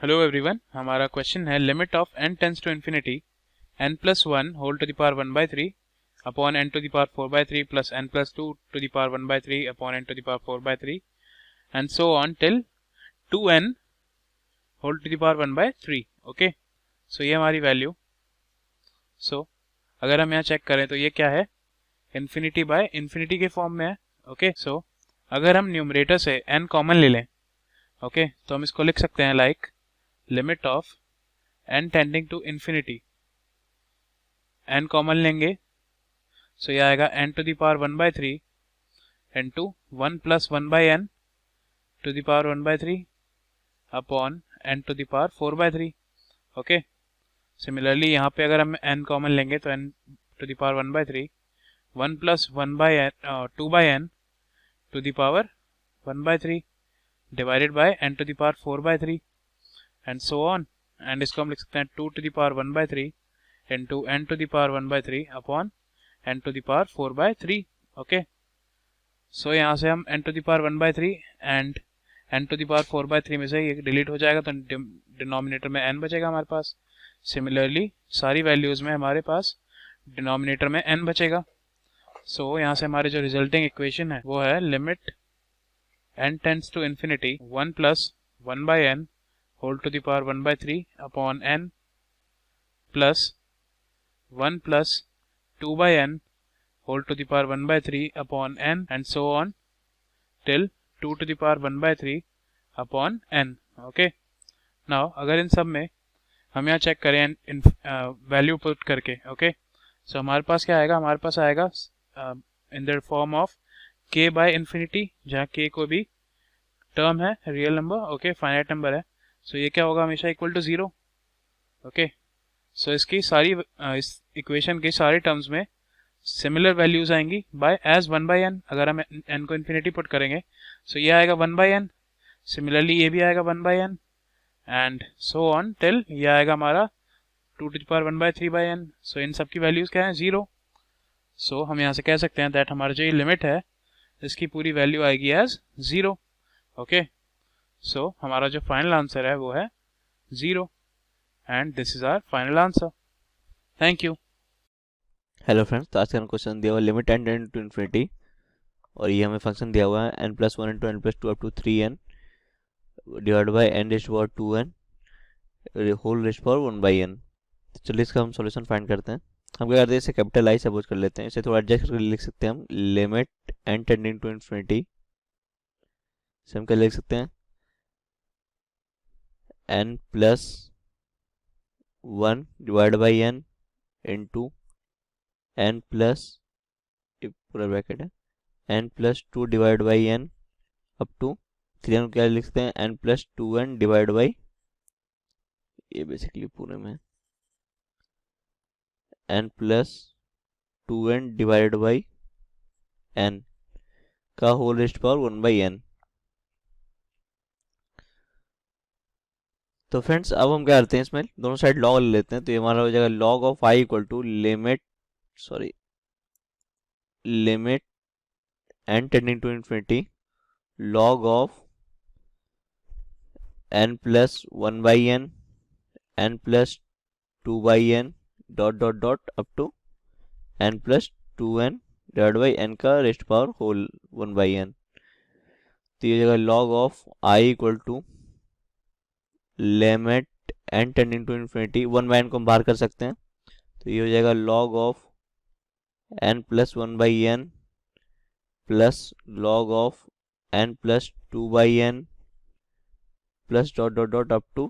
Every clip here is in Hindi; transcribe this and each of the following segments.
हेलो एवरीवन, हमारा क्वेश्चन है limit of n tends to infinity n plus one whole to the power 1/3 upon n to the power 4/3 plus n plus 2 to the power 1/3 upon n to the power 4/3 and so on till 2n whole to the power 1/3। Okay, so ये हमारी वैल्यू। सो अगर हम यहाँ चेक करें तो ये क्या है, इन्फिनिटी बाय इन्फिनिटी के फॉर्म में है। ओके, सो अगर हम न्यूमरेटर से n कॉमन ले लें, ओके, तो हम इसको लिख सकते हैं like limit of n tending to infinity, n common लेंगे, सो ये आएगा n to the power 1/3 into 1 plus 1/n to the power 1/3 upon n to the power 4/3। Okay, similarly यहाँ पे अगर हम n कॉमन लेंगे तो n to the power 1/3 1 plus 2/n to the power 1/3 divided by n to the power 4/3 and so on. And इसको हम लिख सकते हैं 2 to the power 1/3 into n to the power 1/3 upon n to the power 4/3। Okay, so यहाँ से हम n to the power 1/3 and n to the power 4/3 में से ये डिलीट हो जाएगा तो डिनोमिनेटर में n बचेगा हमारे पास। सिमिलरली सारी वैल्यूज में हमारे पास डिनोमिनेटर में n बचेगा। सो यहाँ से हमारे जो रिजल्टिंग इक्वेशन है वो है limit n tends to infinity 1 plus 1/n whole to the power 1/3 upon n plus 1 plus 2/n whole to the power 1/3 upon n and so on till 2 to the power 1/3 upon n। Okay, now अगर इन सब में हम यहाँ चेक करें वैल्यू पुट करके, ओके, सो हमारे पास क्या आएगा, हमारे पास आएगा in the form of k by infinity, जहाँ k को भी टर्म है real number, okay, finite number है, सो ये क्या होगा हमेशा इक्वल टू 0। ओके, सो इसकी सारी इस इक्वेशन के सारे टर्म्स में सिमिलर वैल्यूज आएंगी बाय एज 1/n। अगर हम n को इन्फिनिटी पुट करेंगे सो ये आएगा 1/n, सिमिलरली ये भी आएगा 1/n and so on till ये आएगा हमारा 2 टू द पावर 1/3/n। सो इन सब की वैल्यूज क्या है, 0। सो हम यहाँ से कह सकते हैं दैट हमारा जो ये लिमिट है इसकी पूरी वैल्यू आएगी एज 0। ओके, सो हमारा जो फाइनल आंसर है वो है 0 and this is our final answer. Thank you. Hello friends, तो आज का क्वेश्चन दिया हुआ limit n tend to infinity और ये हमें फंक्शन दिया हुआ है n plus 1 into n plus 2 up to 3n divide by n raised power 2n whole raised power 1/n। तो चलिए इसका हम सॉल्यूशन फाइंड करते हैं। हम क्या करते हैं, इसे कैपिटल आई सपोज कर लेते हैं, इसे थोड़ा एडजस्ट करके लिख सकते हैं हम limit n tending to infinity, इसे हम क्या लिख सकते हैं n plus 1 divide by n into n plus पूरा ब्रैकेट है n plus 2 divide by n up to 3 हम क्या लिख सकते हैं n plus 2n divide by, ये बेसिकली पूरे में n plus 2n divide by n का होल रेस्ट पावर 1/n। तो फ्रेंड्स अब हम क्या करते हैं, इसमें दोनों साइड लॉग ले लेते हैं, तो ये हमारा हो जाएगा log of i equal to limit n tending to infinity log of n plus 1/n n plus 2/n dot dot dot up टू n plus 2n divide by n का रेस्ट पावर होल 1/n। तो ये जगह log of i equal to limit n tending to infinity 1/n को हम बाहर कर सकते हैं, तो ये हो जाएगा log of n plus 1/n plus log of n plus 2/n plus dot dot dot up to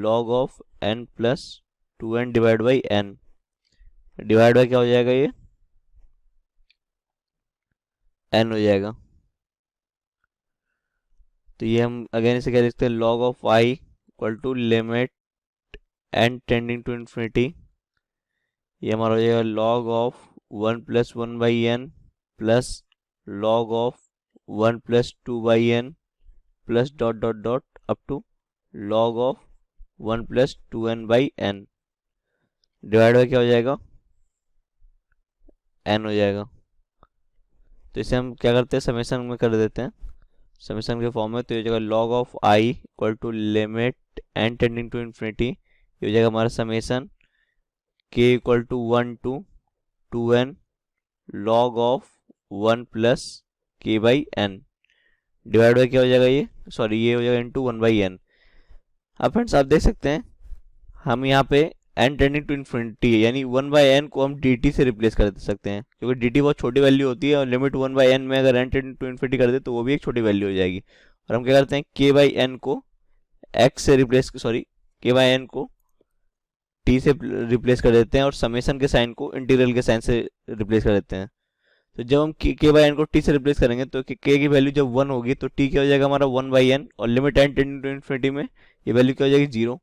log of n plus 2n divide by n divide by क्या हो जाएगा, ये n हो जाएगा। तो ये हम अगेन इसे क्या लिखते हैं log of i equal to limit n tending to infinity, ये हमारा हो जाएगा log of 1 plus 1/n plus log of 1 plus 2/n plus dot dot dot up to log of 1 plus 2n by n divide by क्या हो जाएगा, n हो जाएगा। तो इसे हम क्या करते हैं समेशन में कर देते हैं, समेशन के फॉर्म में, तो ये जगह log of i equal to limit n tending to infinity, ये हो जाएगा हमारा summation k equal to 1 to 2n log of 1 plus k by n divide by क्या हो जाएगा, ये सॉरी ये हो जाएगा इंटू 1 बाई n। अब फ्रेंड्स आप देख सकते हैं हम यहाँ पे n टेंडिंग टू इन्फिनिटी है, यानी 1 बाई n को हम dt से रिप्लेस कर सकते हैं, क्योंकि dt बहुत छोटी वैल्यू होती है और लिमिट 1 बाई n में अगर n टेंडिंग टू इन्फिनिटी कर दे तो वो भी एक छोटी वैल्यू हो जाएगी। और हम क्या करते हैं k बाई n को x से replace sorry k by n को t से रिप्लेस कर देते हैं और समेशन के साइन को इंटीग्रल के साइन से रिप्लेस कर देते हैं। तो जब हम k बाई n को t से रिप्लेस करेंगे तो k की वैल्यू जब 1 होगी तो t क्या हो जाएगा हमारा 1 बाई n, और limit n tending to infinity में ये वैल्यू क्या हो जाएगी 0,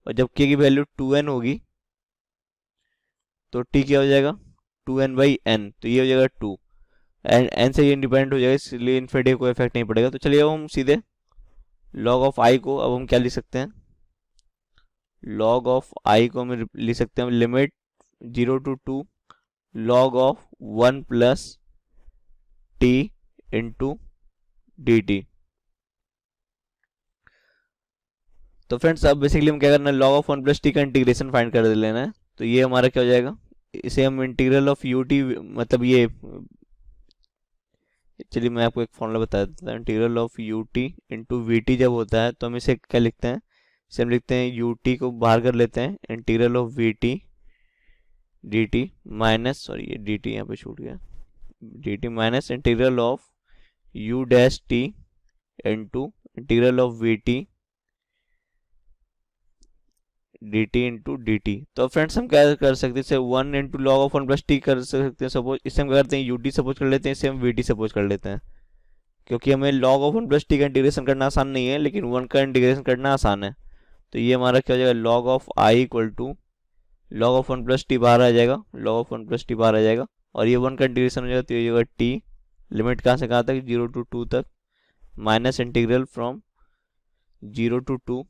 और जब k की वैल्यू 2n होगी तो t क्या हो जाएगा 2n बाई n, तो ये हो जाएगा 2 एंड n से ये इंडिपेंडेंट हो जाएगा, इसलिए इन्फिनिटी को इफेक्ट नहीं पड़ेगा। तो चलिए अब हम सीधे log ऑफ i को अब हम क्या लिख सकते हैं, log ऑफ i को हम लिख सकते हैं limit 0 to 2 log of 1 plus t into dt। तो फ्रेंड्स अब बेसिकली हम क्या करना है, log ऑफ 1 प्लस t का इंटीग्रेशन फाइंड कर लेना है। तो ये हमारा क्या हो जाएगा, इसे हम इंटीग्रल ऑफ ut मतलब ये, चलिए मैं आपको एक फॉर्मूला बता देता हूँ। Integral of ut into v जब होता है तो हम इसे क्या लिखते हैं, इसे हम लिखते हैं ut को बाहर कर लेते हैं, integral of v dt minus sorry ये dt यहाँ पे छूट गया, dt minus integral of u dash t into integral of v dt into dt। तो फ्रेंड्स हम क्या कर सकते हैं, इसे 1 into log of 1 plus t कर सकते हैं। सपोज इसे हम क्या करते हैं ut सपोज कर लेते हैं, इसे हम vt सपोज कर लेते हैं, क्योंकि हमें लॉग ऑफ 1 प्लस टी का इंटीग्रेशन करना आसान नहीं है लेकिन 1 का इंटीग्रेशन करना आसान है। तो ये हमारा क्या हो जाएगा, log of i equal to log of 1 plus t बाहर आ जाएगा, लॉग ऑफ 1 प्लस टी बाहर आ जाएगा, और ये 1 का इंटीग्रेशन हो जाएगा तो ये हो जाएगा t लिमिट कहाँ से कहाँ तक 0 टू 2 तक minus integral from 0 to 2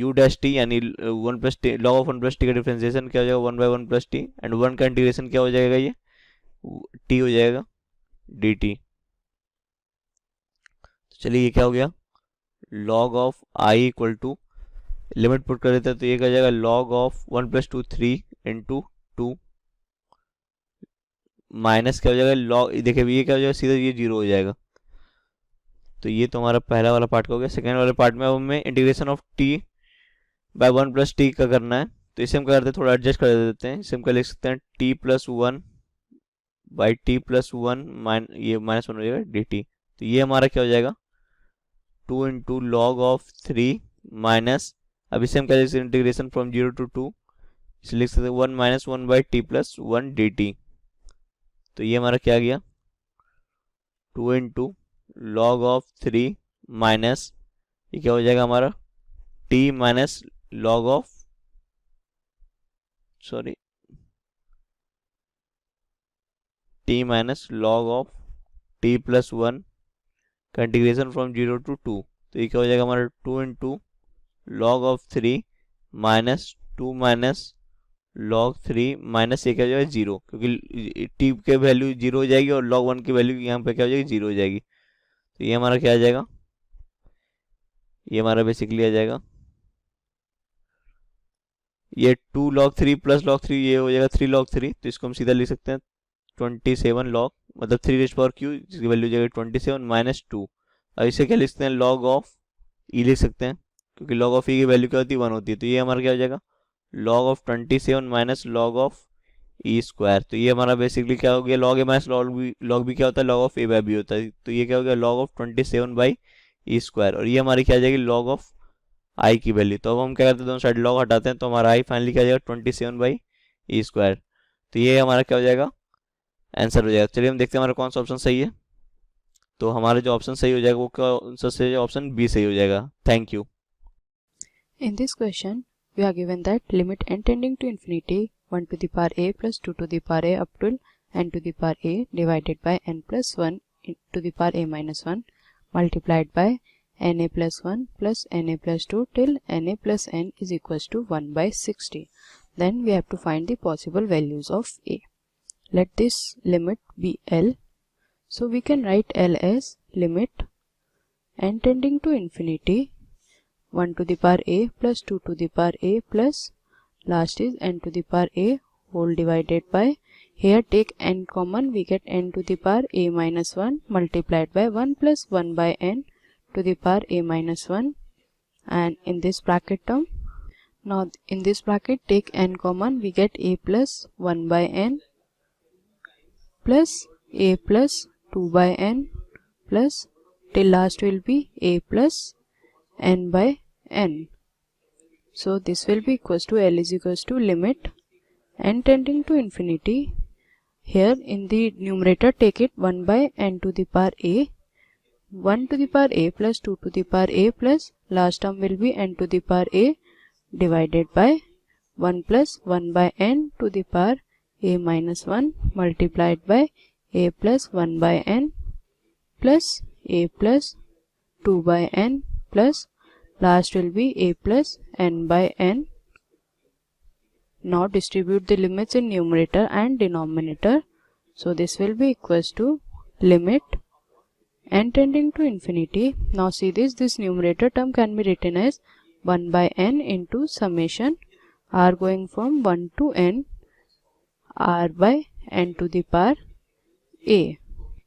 u dash t, यानी 1 plus t log of 1 plus t का डिफरेंशिएशन क्या हो जाएगा 1 बाई 1 प्लस टी, एंड 1 का इंटीग्रेशन क्या हो जाएगा, ये t हो जाएगा dt। तो चलिए ये क्या हो गया, log of i equal to limit put कर देते हैं तो ये क्या हो जाएगा log of 1 plus 2 3 into 2 minus क्या हो जाएगा log, देखिए ये क्या हो जाएगा सीधा ये 0 हो जाएगा। तो ये तो हमारा पहला वाला पार्ट का हो गया। सेकेंड वाले पार्ट में अब हमें integration of t by 1 plus t का करना है, तो इसे हम क्या करते हैं थोड़ा एडजस्ट कर देते हैं, इसे हम क्या लिख सकते हैं t plus 1 by T plus 1 ये माइनस 1 हो जाएगा dt। तो ये हमारा क्या हो जाएगा 2 इंटू लॉग ऑफ 3 माइनस, अब इसे हम क्या लिख सकते हैं इंटीग्रेशन फ्रॉम 0 टू 2, इसे लिख सकते हैं 1 minus 1 by T plus 1 dt। तो ये हमारा क्या गया 2 इंटू लॉग ऑफ 3 माइनस ये क्या हो जाएगा हमारा t minus log of sorry t minus log of t plus 1 का इंटीग्रेशन फ्रॉम 0 टू 2। तो ये क्या हो जाएगा हमारा 2 into log of 3 minus 2 minus log 3 minus ये क्या हो जाएगा 0, क्योंकि t के वैल्यू 0 हो जाएगी और log 1 की वैल्यू यहाँ पे क्या हो जाएगी 0 हो जाएगी। तो ये हमारा क्या आ जाएगा, ये हमारा बेसिकली आ जाएगा ये 2 log 3 प्लस log 3 ये हो जाएगा 3 log 3, तो इसको हम सीधा लिख सकते हैं 27 log मतलब 3 रेज़ पावर q जिसकी वैल्यू हो जाएगी 27 माइनस 2। अब इसे क्या लिख सकते हैं log ऑफ e लिख सकते हैं, क्योंकि log ऑफ e की वैल्यू क्या होती है 1 होती है। तो ये हमारा क्या हो जाएगा log of 27 minus log of e square. तो ये हमारा बेसिकली क्या हो गया log a minus log b क्या होता है log of a by b होता है। तो ये क्या हो गया log of 27 by e square, और ये हमारी क्या आ जाएगी log ऑफ i की वैल्यू। तो अब हम क्या करते हैं दोनों साइड log हटाते हैं तो हमारा i फाइनली क्या आ जाएगा 27 बाई e स्क्वायर। तो ये हमारा क्या हो जाएगा आंसर हो जाएगा। चलिए हम देखते हैं हमारा कौन सा ऑप्शन सही है। तो हमारा जो ऑप्शन सही हो जाएगा वो कौन सा सही है, ऑप्शन बी सही हो जाएगा। Thank you. In this question, we are given that limit n tending to infinity 1 to the power a plus 2 to the power a up to n to the power a divided by n plus 1 to the power a minus 1 multiplied by na plus 1 plus na plus 2 till na plus n is equals to 1 by 60. Then we have to find the possible values of a. Let this limit be L. So we can write L as limit n tending to infinity 1 to the power a plus 2 to the power a plus last is n to the power a whole divided by, here take n common, we get n to the power a minus 1 multiplied by 1 plus 1 by n to the power a minus 1, and in this bracket term, now in this bracket take n common, we get a plus 1 by n plus a plus 2 by n plus till last will be a plus n by n. So this will be equals to L is equals to limit n tending to infinity. Here in the numerator take it 1 by n to the power a, 1 to the power a plus 2 to the power a plus last term will be n to the power a divided by 1 plus 1 by n to the power a minus 1 multiplied by a plus 1 by n plus a plus 2 by n plus last will be a plus n by n. Now distribute the limits in numerator and denominator. So this will be equals to limit n tending to infinity. Now see this numerator term can be written as 1 by n into summation r going from 1 to n r by n to the power a.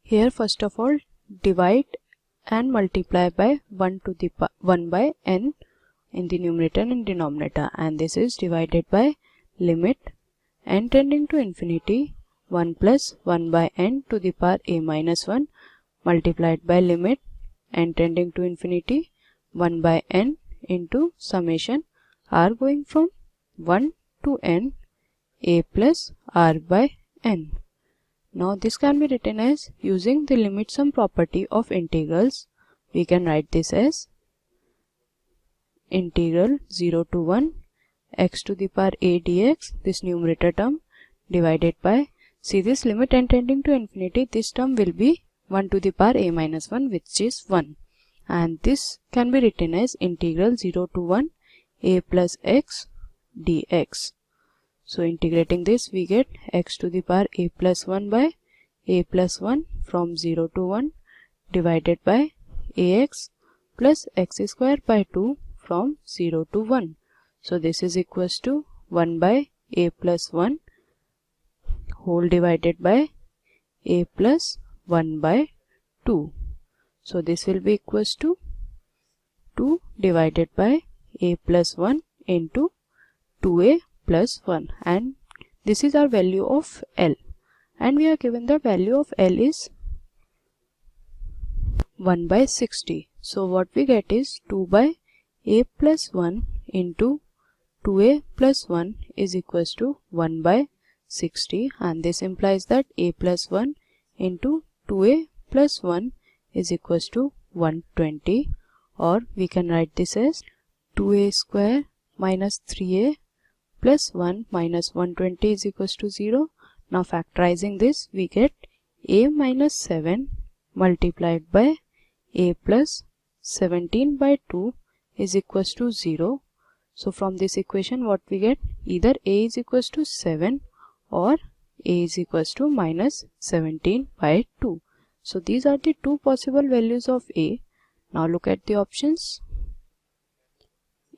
Here first of all divide and multiply by 1 by n in the numerator and denominator, and this is divided by limit n tending to infinity 1 plus 1 by n to the power a minus 1 multiplied by limit n tending to infinity 1 by n into summation r going from 1 to n a plus r by n. Now this can be written as, using the limit sum property of integrals, we can write this as integral 0 to 1 x to the power a dx, this numerator term, divided by, see this limit n tending to infinity, this term will be 1 to the power a minus 1, which is 1, and this can be written as integral 0 to 1 a plus x dx. So integrating this we get x to the power a plus 1 by a plus 1 from 0 to 1 divided by ax plus x square by 2 from 0 to 1. So this is equals to 1 by a plus 1 whole divided by a plus 1 by 2. So this will be equals to 2 divided by a plus 1 into 2a plus 1, and this is our value of L, and we are given the value of L is 1 by 60. So what we get is 2 by a plus 1 into 2a plus 1 is equals to 1 by 60, and this implies that a plus 1 into 2a plus 1 is equals to 120, or we can write this as 2a square minus 3a plus 1 minus 120 is equals to 0. Now factorizing this we get a minus 7 multiplied by a plus 17 by 2 is equals to 0. So from this equation what we get, either a is equals to 7 or a is equals to minus 17 by 2. So these are the two possible values of a. Now look at the options.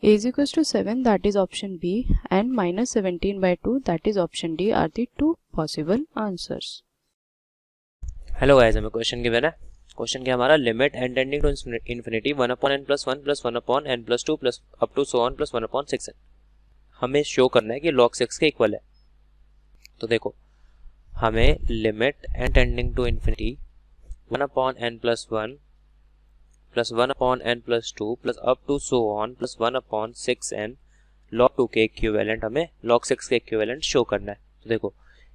A is equals to 7, that is option B, and minus 17 by 2, that is option D, are the two possible answers. Hello guys, हमें क्वेश्चन गिवन है. क्वेश्चन क्या हमारा, limit n tending to infinity 1 upon n plus 1 plus 1 upon n plus 2 plus up to so on plus 1 upon 6n. हमें शो करना है कि log 6 के इक्वल है. तो देखो हमें limit n tending to infinity 1 upon n plus 1 plus 1 upon n plus 2 plus up to so on plus 1 upon 6n log 2 के इक्विवेलेंट, हमें log 6 के इक्विवेलेंट शो करना है. तो देखो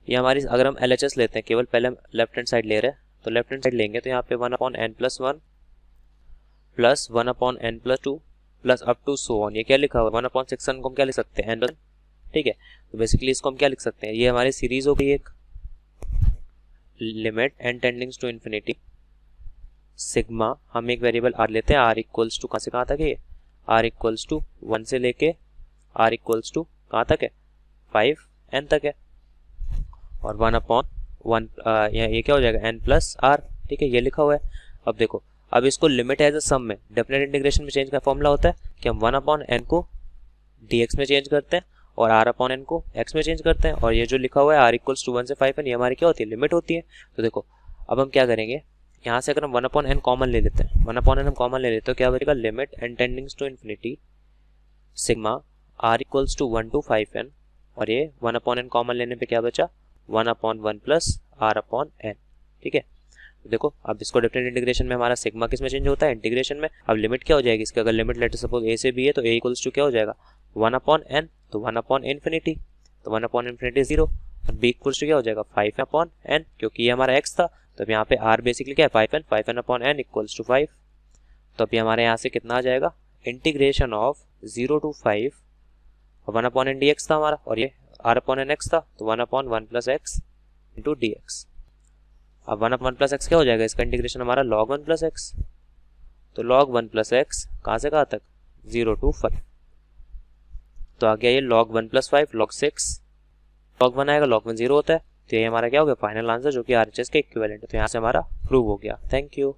ये हमारी, अगर हम LHS लेते हैं, केवल पहले हम लेफ्ट हैंड साइड ले रहे हैं, तो लेफ्ट हैंड साइड लेंगे तो यहाँ पे 1 upon n plus 1 plus 1 upon n plus 2 plus up to so on, ये क्या लिखा हुआ है 1 अपॉन 6n को हम क्या लिख सकते हैं n, ठीक है. तो बेसिकली इसको हम क्या लिख सकते हैं, ये हमारी सीरीज हो गई एक limit n tendings to infinity sigma, हम एक वेरिएबल r लेते हैं, r इक्वल्स टू कहाँ से कहाँ तक है, r इक्वल्स टू 1 से लेके r इक्वल्स टू कहाँ तक है 5n तक है, और 1 अपॉन 1 ये क्या हो जाएगा n प्लस r, ठीक है, ये लिखा हुआ है. अब देखो अब इसको लिमिट एज अ सम में डेफिनेट इंटीग्रेशन में चेंज का फॉर्मूला होता है कि हम 1/n को dx में चेंज करते हैं और r/n को x में चेंज करते हैं, और ये जो लिखा हुआ है r = 1 से 5n, ये हमारी क्या होती है, लिमिट होती है। तो देखो अब हम क्या करेंगे, यहाँ से अगर हम 1/n कॉमन ले लेते हैं, 1/n हम कॉमन ले लेते हैं तो क्या बचेगा, limit n tendings to infinity sigma r = 1 to 5n, और ये 1/n कॉमन लेने पे क्या बचा, 1/1 + r/n। ठीक है, तो देखो अब इसको डिफरेंट इंटीग्रेशन में हमारा सिग्मा किस में चेंज होता है, इंटीग्रेशन में। अब लिमिट क्या हो जाएगी इसकी, अगर लिमिट लेट सपोज a से b है तो a = क्या हो जाएगा, 1/n, तो 1/∞, तो 1/∞ 0, और b = क्या हो जाएगा, 5/n, क्योंकि ये हमारा x था। तो अब यहाँ पे r बेसिकली क्या है, 5n, 5n/n = 5। तो अभी हमारे यहाँ से कितना आ जाएगा, integration of 0 to 5, 1/n dx था हमारा, और ये r/n x था, तो 1/1 + x * dx। अब 1/1 + x क्या हो जाएगा, इसका इंटीग्रेशन हमारा log 1 + x, तो log 1 + x कहाँ से कहाँ तक, 0 to 5। तो आ गया ये log 1 + 5 log 6, log 1 आएगा, log 1 0 होता है, तो ये हमारा क्या हो गया, फाइनल आंसर जो कि RHS के इक्विवेलेंट है। तो यहाँ से हमारा प्रूव हो गया। Thank you.